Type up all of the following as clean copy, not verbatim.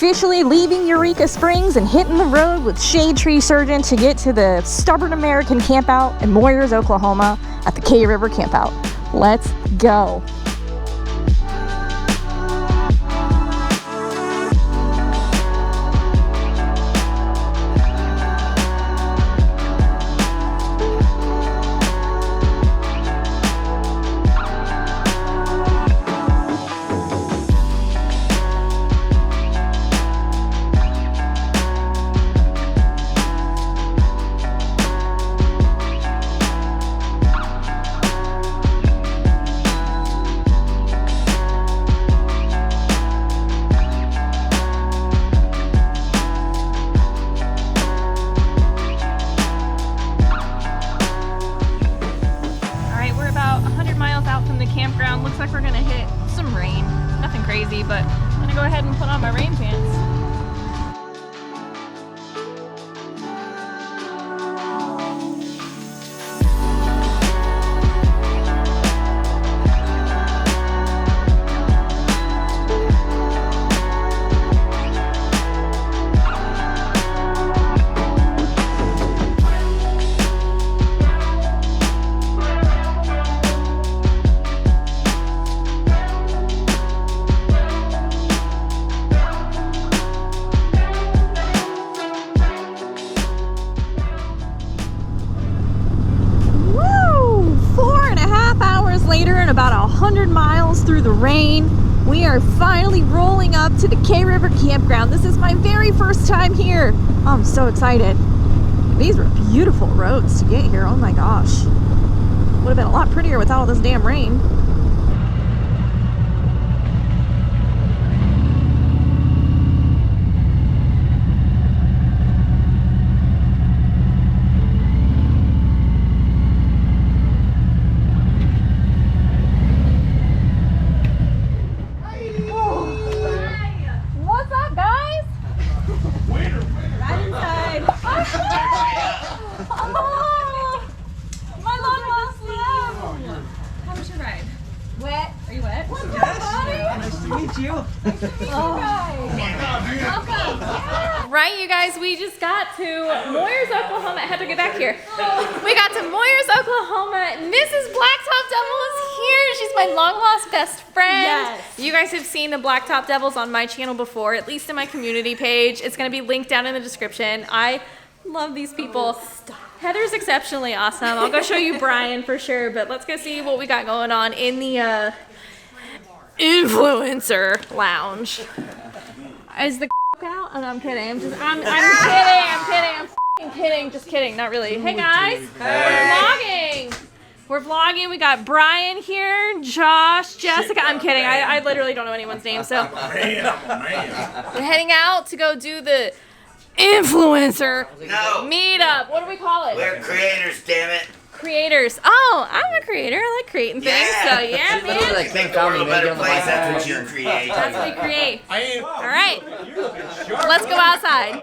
officially leaving Eureka Springs and hitting the road with Shade Tree Surgeon to get to the Stubborn American Campout in Moyers, Oklahoma at the K River Campout. Let's go. Campground. Looks like we're gonna hit some rain. Nothing crazy, but I'm gonna go ahead and put on my rain pants. Later and about 100 miles through the rain, we are finally rolling up to the K River Campground. This is my very first time here. Oh, I'm so excited. These were beautiful roads to get here. Oh my gosh. Would have been a lot prettier without all this damn rain. Right, you guys, we just got to Moyers, Oklahoma. I had to get back here. We got to Moyers, Oklahoma. Mrs. Blacktop Devil is here. She's my long-lost best friend. Yes. You guys have seen the Blacktop Devils on my channel before, at least in my community page. It's going to be linked down in the description. I love these people. Heather's exceptionally awesome. I'll go show you Brian for sure, but let's go see what we got going on in the influencer lounge. Is the out? Oh, no, I'm kidding. I'm kidding. Just kidding. Not really. Hey guys, hey. We're vlogging. We got Brian here, Josh, Jessica. I'm kidding. I literally don't know anyone's name. So we're heading out to go do the influencer meetup. What do we call it? We're creators, damn it. Creators. Oh, I'm a creator. I like creating things. Yeah. So yeah, man. Like make the world a better place. That's what you create. That's what we create. All right. Let's go outside.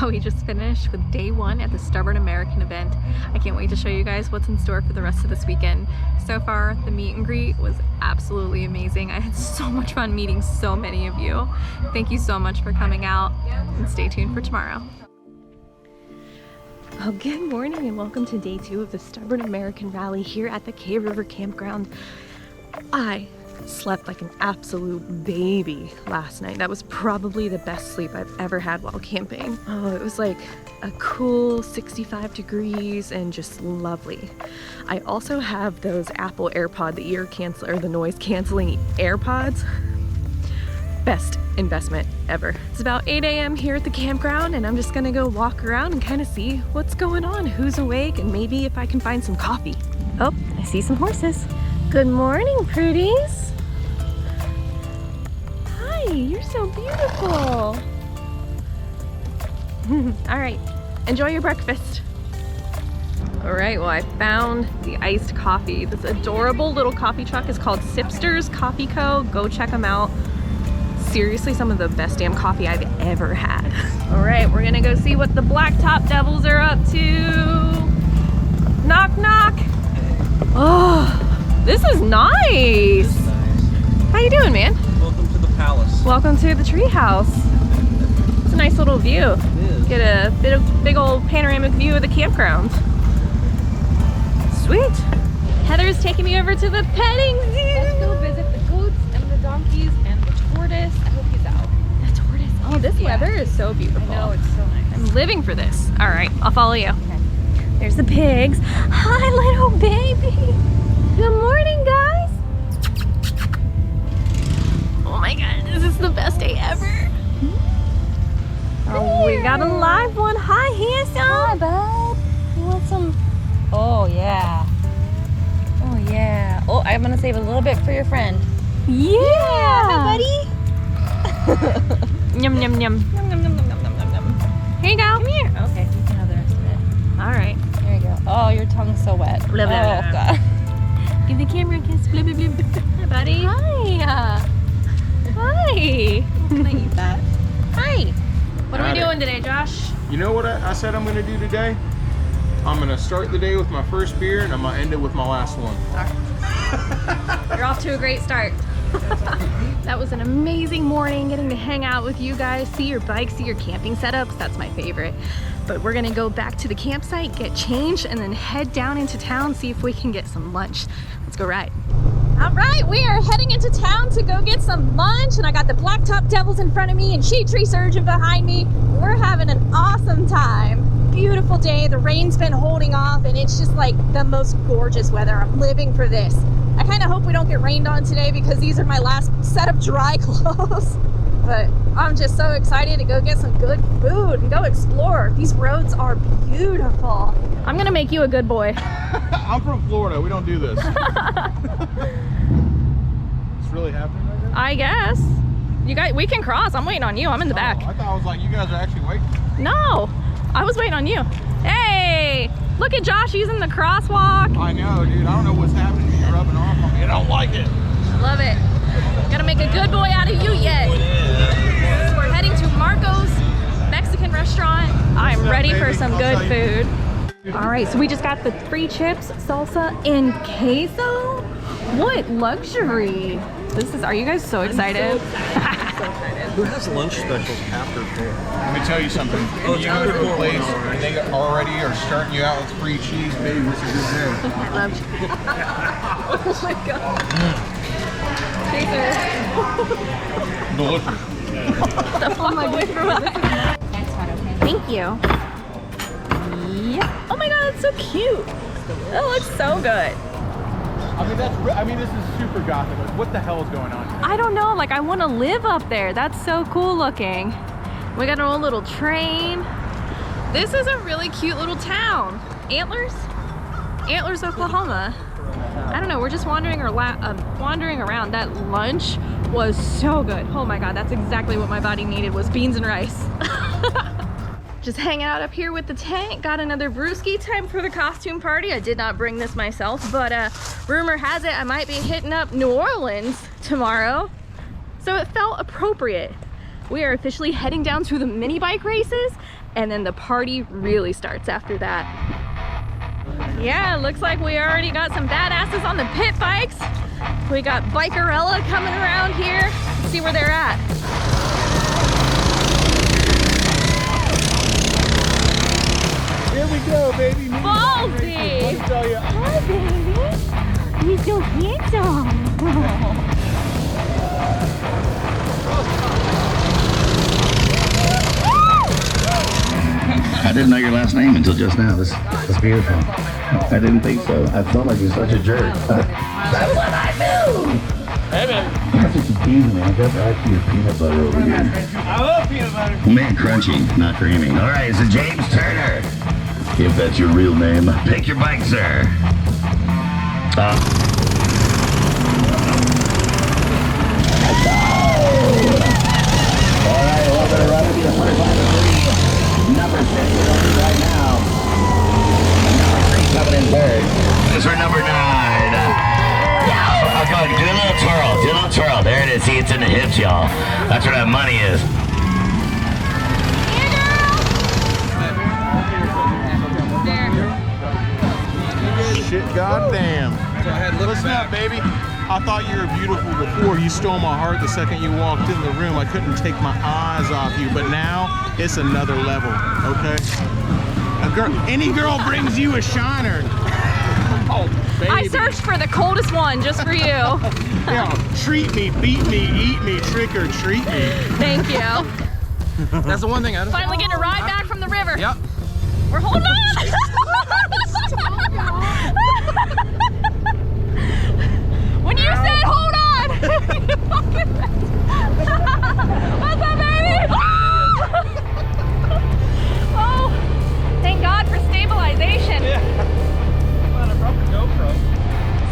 We just finished with day one at the Stubborn American event. I can't wait to show you guys what's in store for the rest of this weekend. So far, the meet and greet was absolutely amazing. I had so much fun meeting so many of you. Thank you so much for coming out, and stay tuned for tomorrow. Well, good morning and welcome to day two of the Stubborn American Rally here at the K River Campground. I Slept like an absolute baby last night. That was probably the best sleep I've ever had while camping. Oh, it was like a cool 65 degrees and just lovely. I also have those Apple AirPod, the noise canceling AirPods. Best investment ever. It's about 8 a.m. here at the campground, and I'm just gonna go walk around and kind of see what's going on, who's awake, and maybe if I can find some coffee. Oh, I see some horses. Good morning, pretties. Hi, you're so beautiful. All right, enjoy your breakfast. All right, well, I found the iced coffee. This adorable little coffee truck is called Sipster's Coffee Co. Go check them out. Seriously, some of the best damn coffee I've ever had. All right, we're gonna go see what the Blacktop Devils are up to. Knock, knock. Oh, this is nice. How you doing, man? Welcome to the palace. Welcome to the treehouse. It's a nice little view. It is. Get a big old panoramic view of the campground. Sweet. Heather's taking me over to the petting zoo. Let's go visit the goats and the donkeys and the tortoise. I hope he's out. The tortoise. Oh, this weather is so beautiful. I know, it's so nice. I'm living for this. All right, I'll follow you. Okay. There's the pigs. Hi, little baby. Good morning, guys. Oh my God, this is the best day ever. Oh, we got a live one. Hi, handsome. Hi, bud. You want some? Oh yeah. Oh yeah. Oh, I'm gonna save a little bit for your friend. Yeah. Hi, buddy. Yum, yum, yum. Nom, nom, nom, nom, nom, nom, nom. Here you go. Come here. Okay, you can have the rest of it. All right. There you go. Oh, your tongue's so wet. Blah, blah, Oh blah. God. Give the camera a kiss. Blah, blah, blah. Hi, buddy. Hi. Hi. Can I eat that? Hi. What are we Howdy. doing today, Josh? You know what I said I'm gonna do today? I'm gonna start the day with my first beer and I'm gonna end it with my last one. You're off to a great start. That was an amazing morning getting to hang out with you guys, see your bikes, see your camping setups. That's my favorite. But we're gonna go back to the campsite, get changed, and then head down into town, see if we can get some lunch. Let's go ride. All right, we are heading into town to go get some lunch, and I got the Blacktop Devils in front of me and Shade Tree Surgeon behind me. We're having an awesome time. Beautiful day, the rain's been holding off, and it's just like the most gorgeous weather. I'm living for this. I kind of hope we don't get rained on today because these are my last set of dry clothes. But I'm just so excited to go get some good food and go explore. These roads are beautiful. I'm gonna make you a good boy. I'm from Florida, we don't do this. It's really happening right now? I guess. You guys, we can cross. I'm waiting on you. I'm in the back. I thought it was like you guys are actually waiting. No, I was waiting on you. Hey, look at Josh using the crosswalk. I know, dude, I don't know what's happening. You're rubbing off on me. I don't like it. Love it. Gotta make a good boy out of you yet. So we're heading to Marco's Mexican restaurant. I'm ready for some good food. All right, so we just got the free chips, salsa, and queso. What luxury. This is, are you guys so excited? Who has lunch specials after 4? Let me tell you something. When you go to a place and they already are starting you out with free cheese, baby, this is a good day. I love you. Oh my God. Delicious. The fuck away from us. That's not okay. Thank you. Yeah. Oh my God, it's so cute. That looks so good. I mean, this is super gothic. Like, what the hell is going on here? I don't know, like I want to live up there. That's so cool looking. We got our own little train. This is a really cute little town. Antlers, Oklahoma. I don't know, we're just wandering around. That lunch was so good. Oh my God, that's exactly what my body needed, was beans and rice. Just hanging out up here with the tent. Got another brewski. Time for the costume party. I did not bring this myself, but rumor has it I might be hitting up New Orleans tomorrow. So it felt appropriate. We are officially heading down to the mini bike races, and then the party really starts after that. Yeah, looks like we already got some badasses on the pit bikes. We got Bikerella coming around here. Let's see where they're at. Here we go, baby. Ballsy! Let me tell you. Hi, baby. You're so handsome. I didn't know your last name until just now. This is beautiful. I didn't think so. I felt like you're such a jerk. That's what I do! Hey, man. That's just confusing, man. I got back to your peanut butter over here. I love peanut butter. Man, crunchy, not creamy. All right, so James Turner. If that's your real name, pick your bike, sir. All right, we're going to run into the 45 number 6 right now. Number 3 coming in third. This is for number 9. Go ahead, do a little twirl. Do a little twirl. There it is. See, it's in the hips, y'all. That's where that money is. Shit, goddamn. Listen up, baby. I thought you were beautiful before. You stole my heart the second you walked in the room. I couldn't take my eyes off you, but now it's another level, okay? Any girl brings you a shiner. Oh, baby. I searched for the coldest one just for you. Yeah, treat me, beat me, eat me, trick or treat me. Thank you. That's the one thing I don't. Finally getting a ride back from the river. Yep. We're holding on. When you said hold on. What's up, baby? Oh, thank God for stabilization. Yeah. Not a proper GoPro.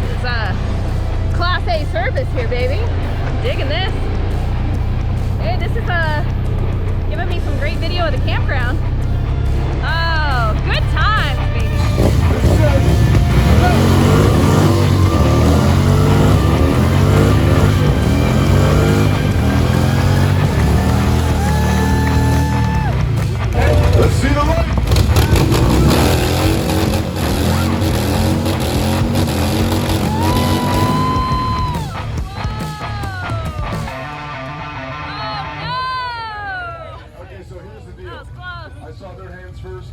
This is Class A service here, baby. I'm digging this. Hey, this is giving me some great video of the campground. Oh, good times, baby. Let's see the light. Okay, so here's the deal. That was close. I saw their hands first.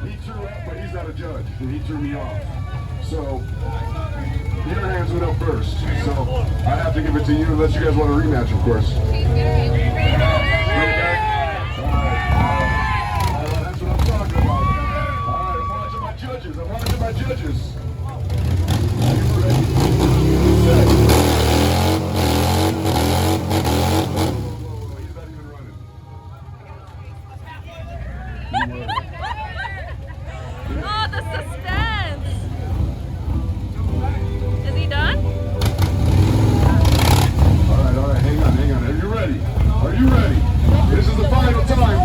He threw up, but he's not a judge, and he threw me off. So your hands went up first. So I have to give it to you unless you guys want a rematch, of course. Okay. That's what I'm talking about. All right, I'm watching my judges. I'm watching my judges. Are you ready? Set. He's not even running. Oh, the suspense. Is he done? All right, hang on. Are you ready? Are you ready? This is the final time.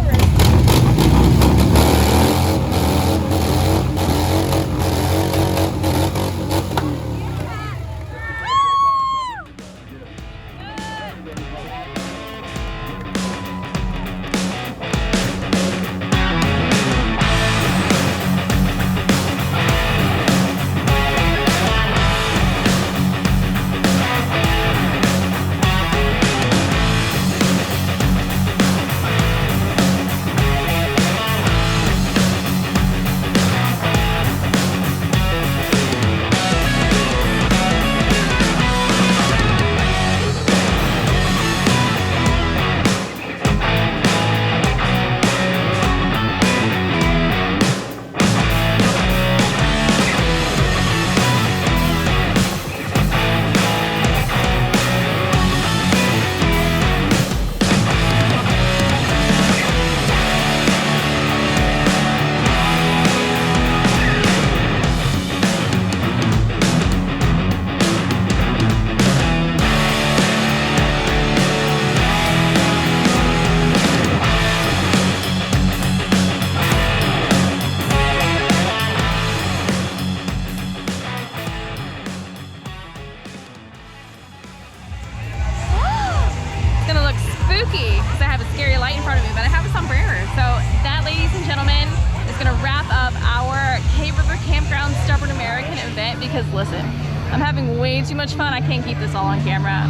spooky because I have a scary light in front of me, but I have a sombrero. So that, ladies and gentlemen, is gonna wrap up our Cave River Campground Stubborn American event because listen, I'm having way too much fun. I can't keep this all on camera.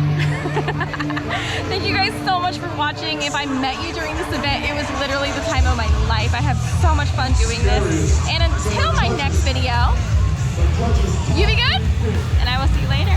Thank you guys so much for watching. If I met you during this event, it was literally the time of my life. I have so much fun doing this. And until my next video, you be good, and I will see you later.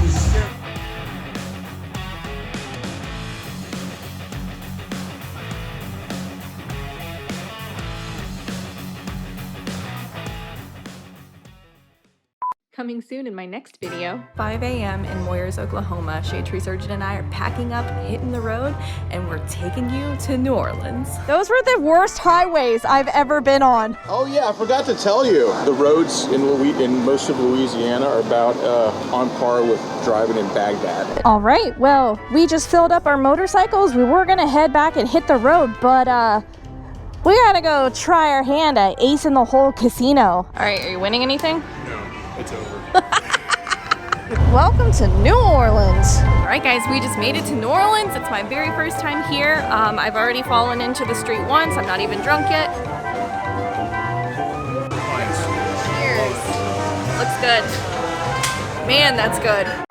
Coming soon in my next video. 5 a.m. in Moyers, Oklahoma. Shade Tree Surgeon and I are packing up, hitting the road, and we're taking you to New Orleans. Those were the worst highways I've ever been on. Oh yeah, I forgot to tell you. The roads in most of Louisiana are about on par with driving in Baghdad. All right, well, we just filled up our motorcycles. We were gonna head back and hit the road, but we gotta go try our hand at Ace in the Hole Casino. All right, are you winning anything? It's over. Welcome to New Orleans. All right, guys, we just made it to New Orleans. It's my very first time here. I've already fallen into the street once. I'm not even drunk yet. Cheers. Looks good. Man, that's good.